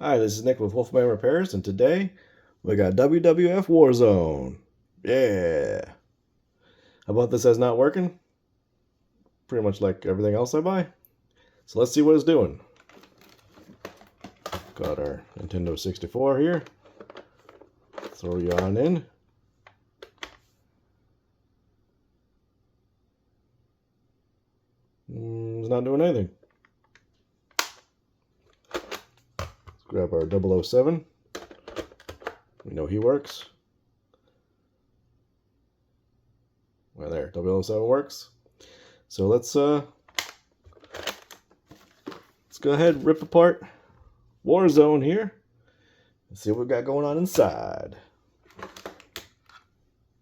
Hi, this is Nick with Wolfman Repairs, and today we got WWF War Zone. Yeah. How about this as not working? Pretty much like everything else I buy. So let's see what it's doing. Got our Nintendo 64 here. Throw you on in. It's not doing anything. Let's grab our 007. We know he works. Well, there, 007 works. So let's go ahead and rip apart War Zone here and see what we've got going on inside.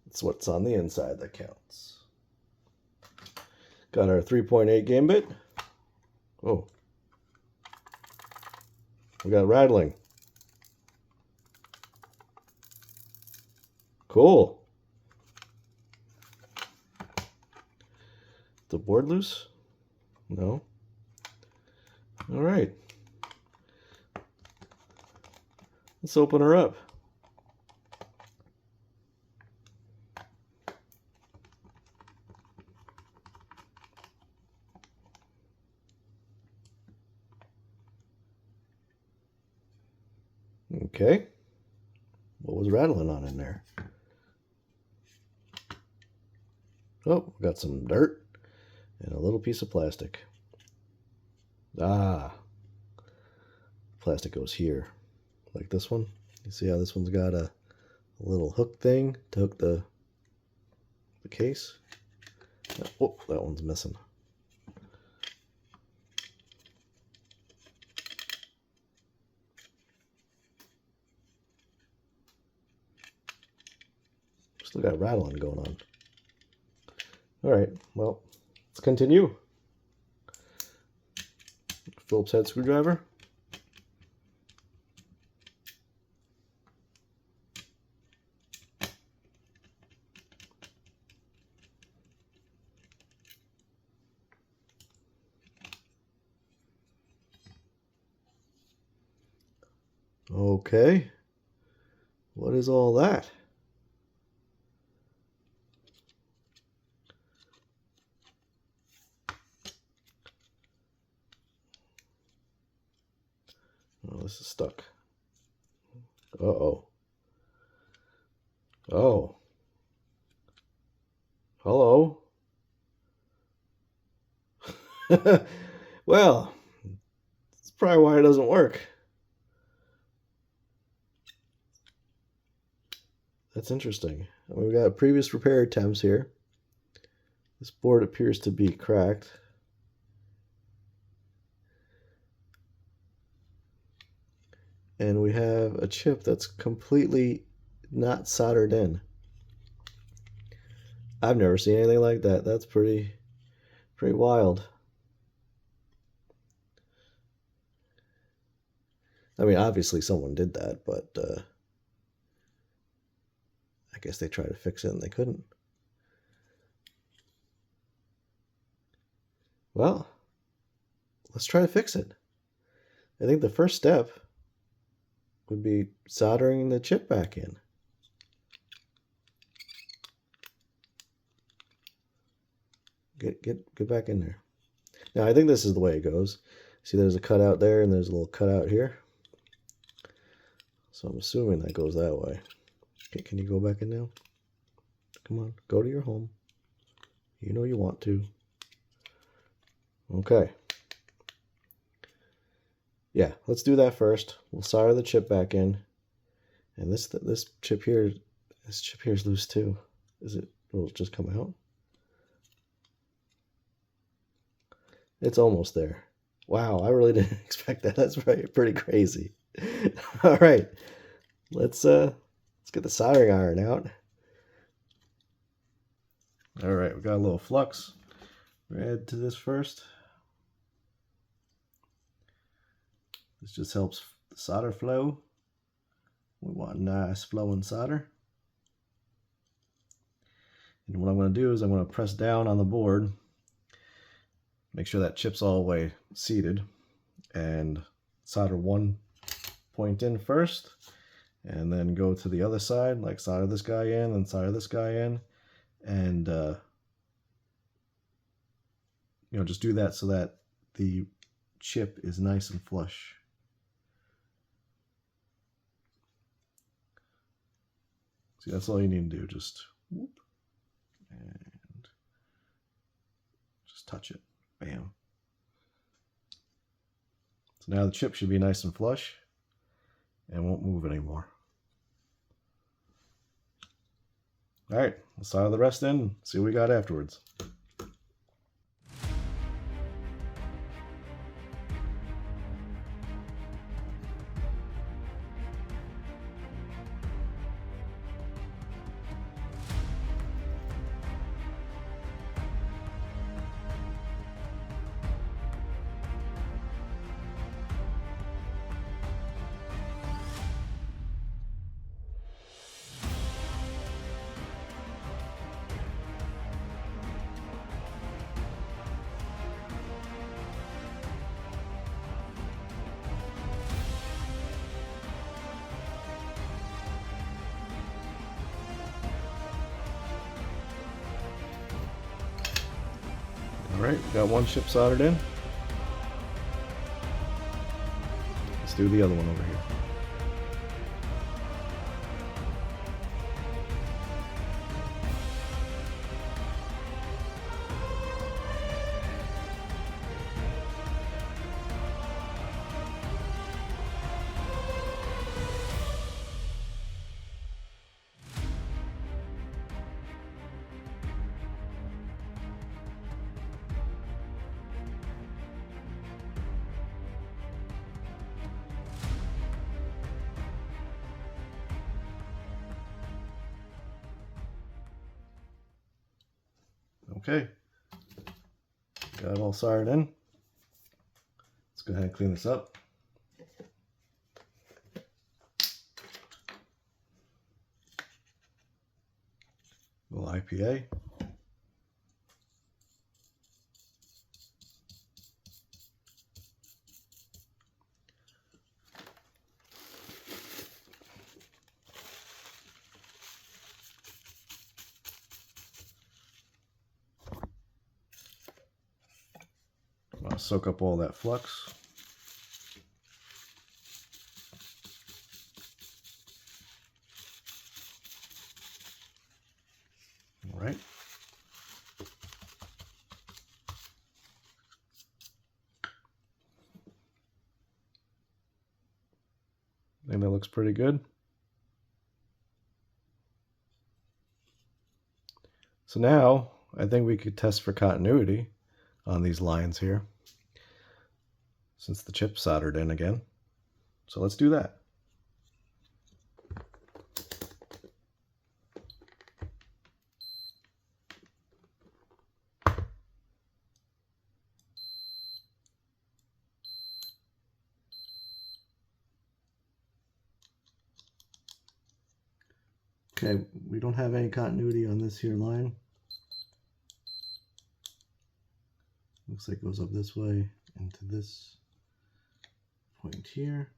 It's what's on the inside that counts. Got our 3.8 gambit. Oh, we got rattling. Cool. The board loose? No. All right. Let's open her up. Okay. What was rattling on in there? Oh, we got some dirt and a little piece of plastic. Ah. Plastic goes here. Like this one. You see how this one's got a little hook thing to hook the case? Oh, that one's missing. Still got rattling going on. Alright, well, let's continue. Phillips head screwdriver. Okay. What is all that? Oh, this is stuck. Uh-oh. Oh. Hello. Well, that's probably why it doesn't work. That's interesting. We've got previous repair attempts here. This board appears to be cracked. And we have a chip that's completely not soldered in. I've never seen anything like that. That's pretty wild. I mean, obviously someone did that, but I guess they tried to fix it and they couldn't. Well, let's try to fix it. I think the first step would be soldering the chip back in. Get back in there. Now, I think this is the way it goes. See, there's a cutout there and there's a little cutout here. So I'm assuming that goes that way. Okay, can you go back in now? Come on, go to your home. You know you want to. Okay. Yeah, let's do that first. We'll solder the chip back in. And this chip here is loose too. Will it just come out? It's almost there. Wow, I really didn't expect that. That's pretty crazy. All right. Let's get the soldering iron out. All right, we got a little flux. We'll add to this first. This just helps the solder flow. We want nice flowing solder. And what I'm going to do is I'm going to press down on the board, make sure that chip's all the way seated, and solder one point in first, and then go to the other side, like side of this guy in and side of this guy in, and you know, just do that so that the chip is nice and flush. See, that's all you need to do. Just whoop, and just touch it. Bam. So now the chip should be nice and flush and won't move anymore. All right, let's solder the rest in, see what we got afterwards. All right, we got one chip soldered in. Let's do the other one over here. Okay, got it all soldered in. Let's go ahead and clean this up. A little IPA. I'll soak up all that flux. All right. I think that looks pretty good. So now I think we could test for continuity on these lines here, since the chip's soldered in again. So let's do that. Okay, we don't have any continuity on this here line. Looks like it goes up this way into this point here.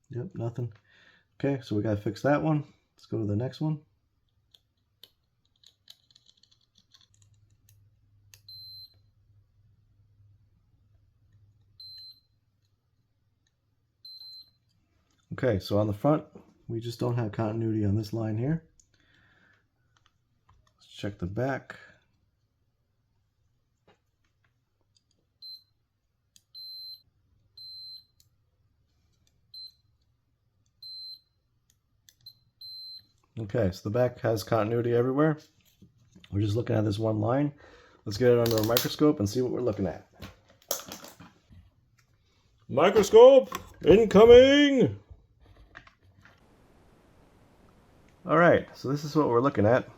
Yep, nothing. Okay, so we gotta fix that one. Let's go to the next one. Okay, so on the front, we just don't have continuity on this line here. Let's check the back. Okay, so the back has continuity everywhere. We're just looking at this one line. Let's get it under a microscope and see what we're looking at. Microscope incoming! All right, so this is what we're looking at.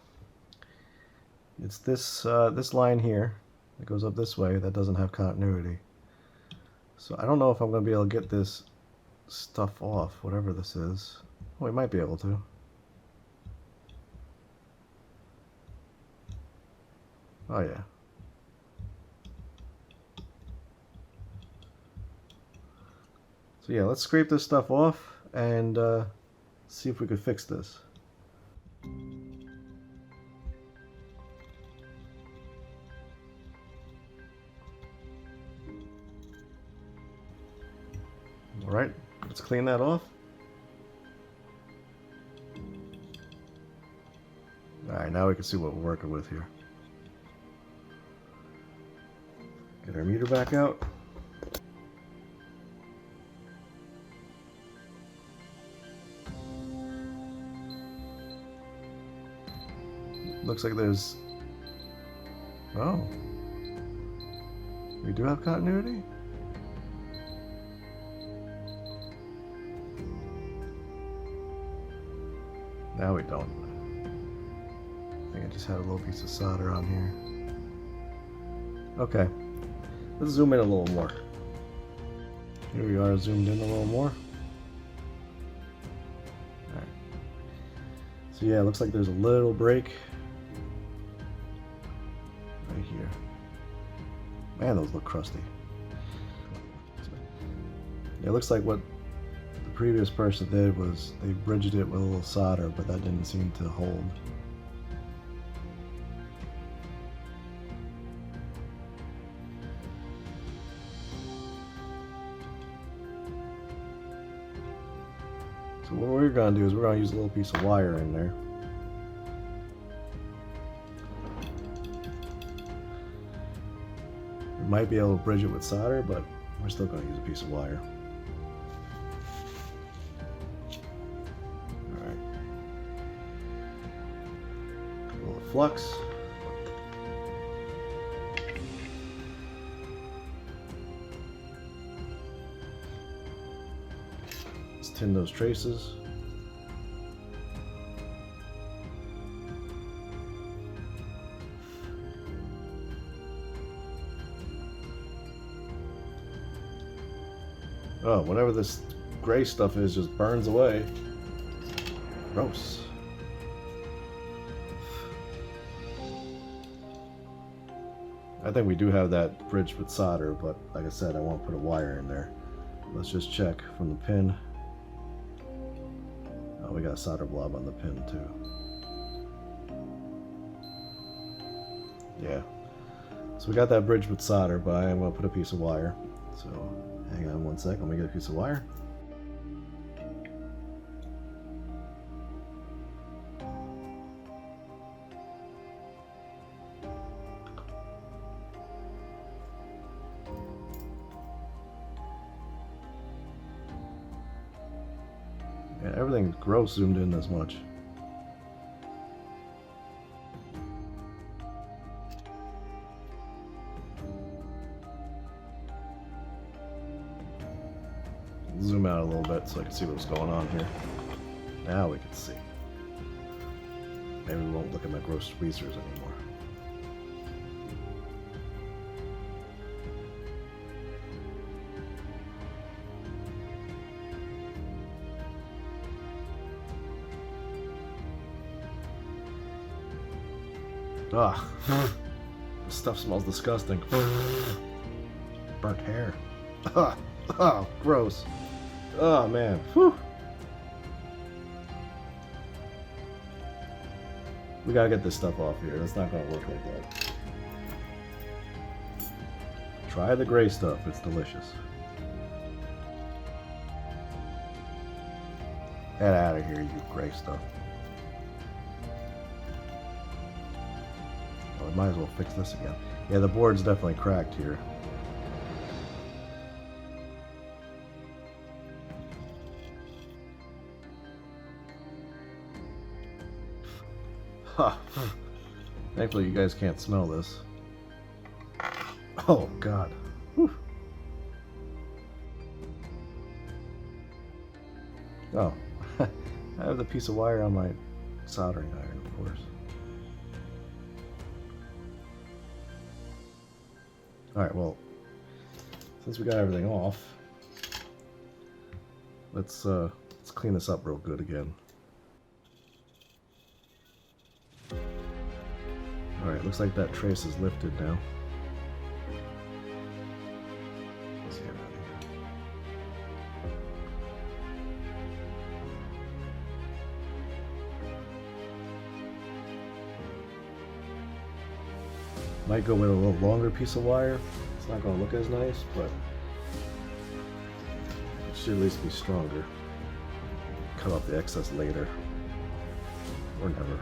It's this this line here that goes up this way that doesn't have continuity. So I don't know if I'm going to be able to get this stuff off, whatever this is. Oh, we might be able to. Oh yeah. So yeah, let's scrape this stuff off and see if we could fix this. Alright, let's clean that off. Alright, now we can see what we're working with here. Get our meter back out. Looks like there's... Oh. We do have continuity? Now we don't. I think I just had a little piece of solder on here. Okay. Let's zoom in a little more. Here we are, zoomed in a little more. Alright. So yeah, it looks like there's a little break right here. Man, those look crusty. It looks like what the previous person did was they bridged it with a little solder, but that didn't seem to hold. So what we're going to do is we're going to use a little piece of wire in there. We might be able to bridge it with solder, but we're still going to use a piece of wire. Alright. A little flux. Let's tin those traces. Oh, whatever this gray stuff is just burns away. Gross. I think we do have that bridge with solder, but like I said, I won't put a wire in there. Let's just check from the pin. Oh, we got a solder blob on the pin too. Yeah. So we got that bridge with solder, but I am going to put a piece of wire. So hang on one sec, let me get a piece of wire. Yeah, everything's gross zoomed in this much. Zoom out a little bit so I can see what's going on here. Now we can see. Maybe we won't look at my gross tweezers anymore. Ah, this stuff smells disgusting. Burnt hair. Oh, gross. Oh man. Whew. We gotta get this stuff off here. That's not gonna work like that. Try the gray stuff. It's delicious. Get out of here, you gray stuff. Oh, we might as well fix this again. Yeah, the board's definitely cracked here. Huh. Thankfully you guys can't smell this. Oh god. Whew. Oh. I have the piece of wire on my soldering iron, of course. Alright, well, since we got everything off, let's clean this up real good again. Alright, looks like that trace is lifted now. Let's get out of here. Might go with a little longer piece of wire. It's not going to look as nice, but it should at least be stronger. Cut off the excess later. Or never.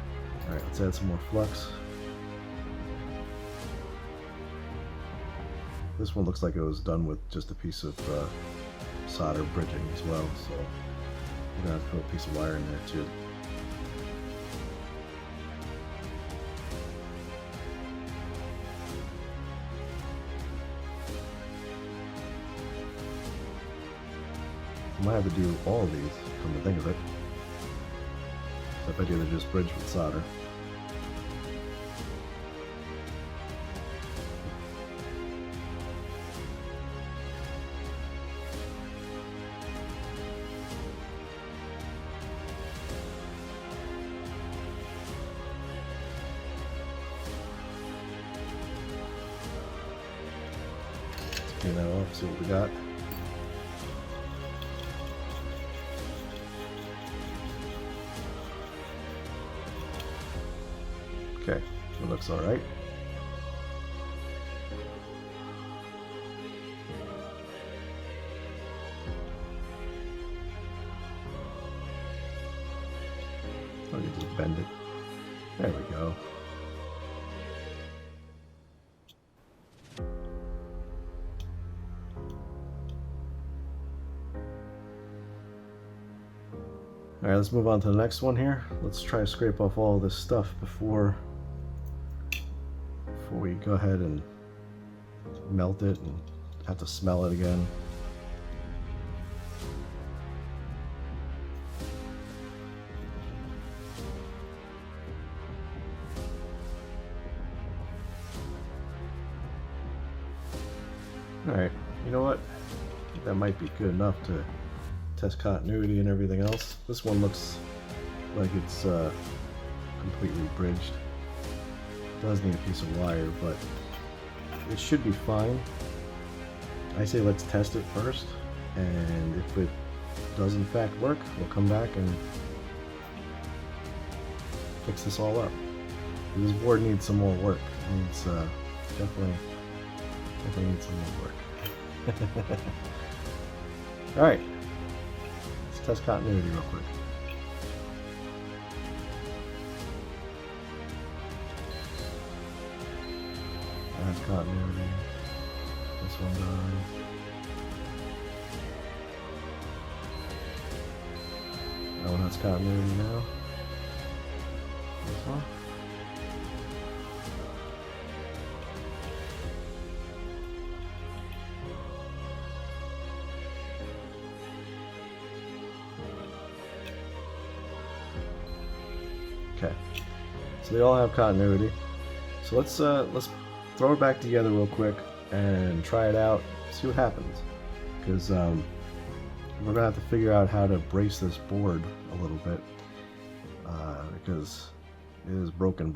Alright, let's add some more flux. This one looks like it was done with just a piece of solder bridging as well, so I'm going to put a piece of wire in there too. I might have to do all of these, come to think of it. I bet you they're just bridged with solder. Let's clean that off, see what we got. Okay, it looks alright. Oh, you just bend it. There we go. Alright, let's move on to the next one here. Let's try to scrape off all this stuff before we go ahead and melt it and have to smell it again. Alright, you know what? I think that might be good enough to test continuity and everything else. This one looks like it's completely bridged. Does need a piece of wire, but it should be fine. I say let's test it first, and if it does in fact work, we'll come back and fix this all up. This board needs some more work. It needs definitely needs some more work. All right, let's test continuity real quick. That's continuity. This one done. That one has continuity now. This one. Okay. So they all have continuity. So let's throw it back together real quick and try it out, see what happens, because we're gonna have to figure out how to brace this board a little bit because it is broken.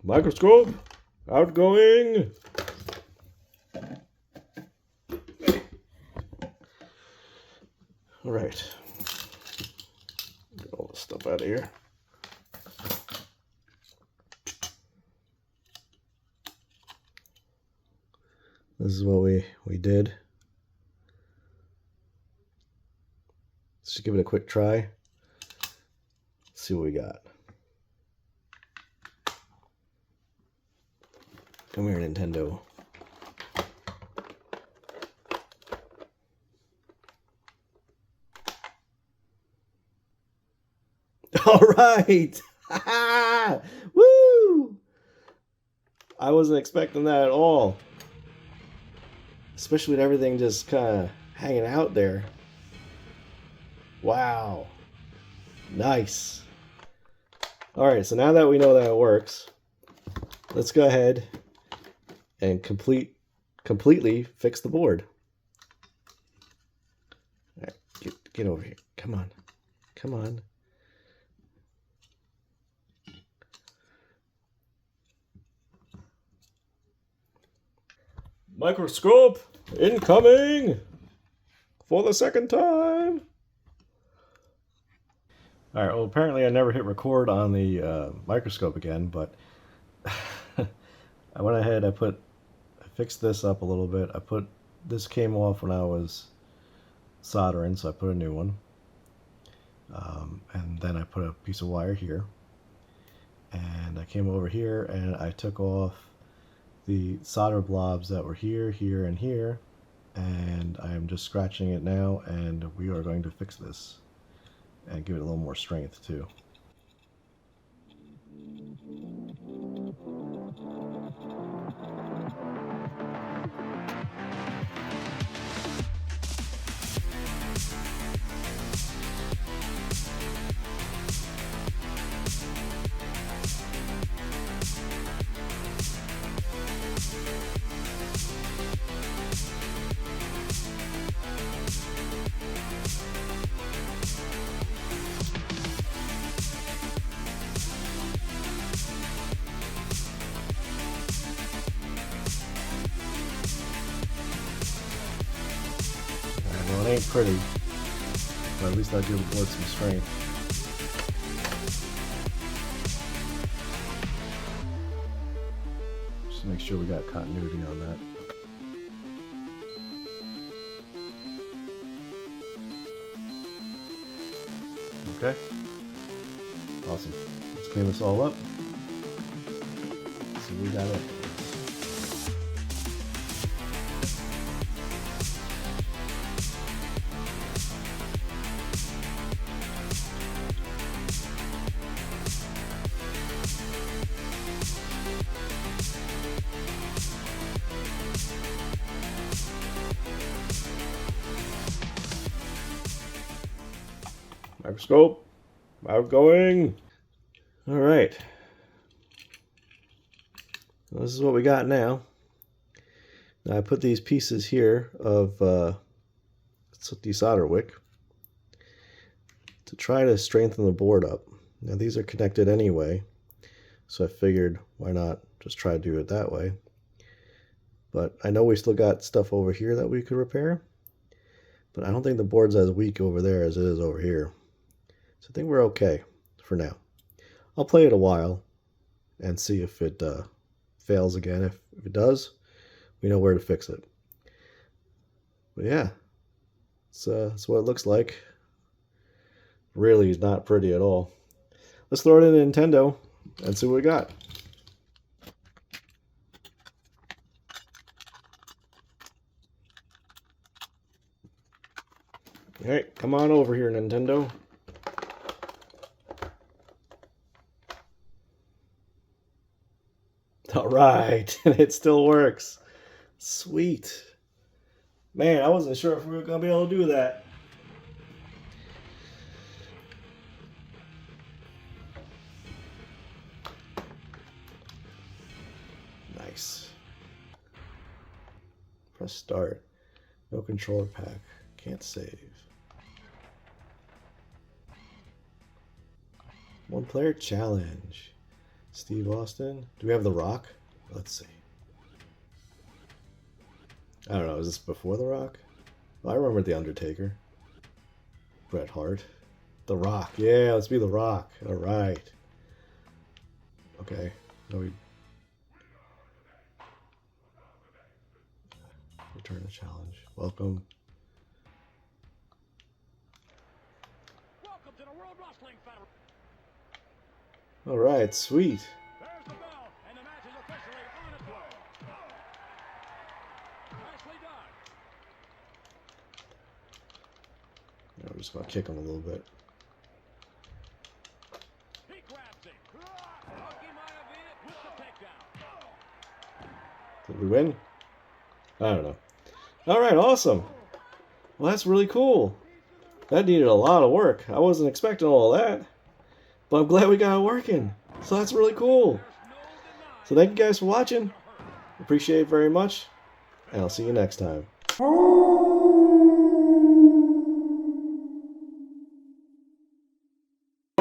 Microscope outgoing. All right, get all this stuff out of here. This is what we did. Let's just give it a quick try. Let's see what we got. Come here, Nintendo. All right. Woo! I wasn't expecting that at all. Especially with everything just kind of hanging out there. Wow. Nice. Alright, so now that we know that it works, let's go ahead and completely fix the board. Alright, get over here. Come on. Come on. Microscope incoming for the second time. All right, well, apparently I never hit record on the microscope again, but I went ahead, I fixed this up a little bit. This came off when I was soldering, so I put a new one. And then I put a piece of wire here. And I came over here and I took off the solder blobs that were here, here, and here. And I am just scratching it now, and we are going to fix this and give it a little more strength too. Well, it ain't pretty, but at least I'll give the board some strength. Just to make sure we got continuity on that. Okay. Awesome. Let's clean this all up. So we got it. Microscope, outgoing. All right. Well, this is what we got now. Now I put these pieces here of de-solder wick to try to strengthen the board up. Now these are connected anyway, so I figured why not just try to do it that way. But I know we still got stuff over here that we could repair, but I don't think the board's as weak over there as it is over here. So I think we're okay for now. I'll play it a while and see if it fails again. If it does, we know where to fix it. But yeah, that's what it looks like. Really not pretty at all. Let's throw it in a Nintendo and see what we got. All right, come on over here, Nintendo. All right, and it still works. Sweet. Man, I wasn't sure if we were going to be able to do that. Nice. Press start. No controller pack. Can't save. One player challenge. Steve Austin. Do we have The Rock? Let's see. I don't know. Is this before The Rock? Well, I remember The Undertaker. Bret Hart. The Rock. Yeah, let's be The Rock. All right. Okay. No, we return the challenge. Welcome. Welcome to the World Wrestling Federation. All right, sweet. There's the bell, and the match is officially on its way. Nicely done. Now we're just gonna kick him a little bit. He grabs it. Lucky might have hit it with the takedown. Did we win? I don't know. All right, awesome. Well, that's really cool. That needed a lot of work. I wasn't expecting all that, but I'm glad we got it working. So that's really cool. So thank you guys for watching. Appreciate it very much, and I'll see you next time.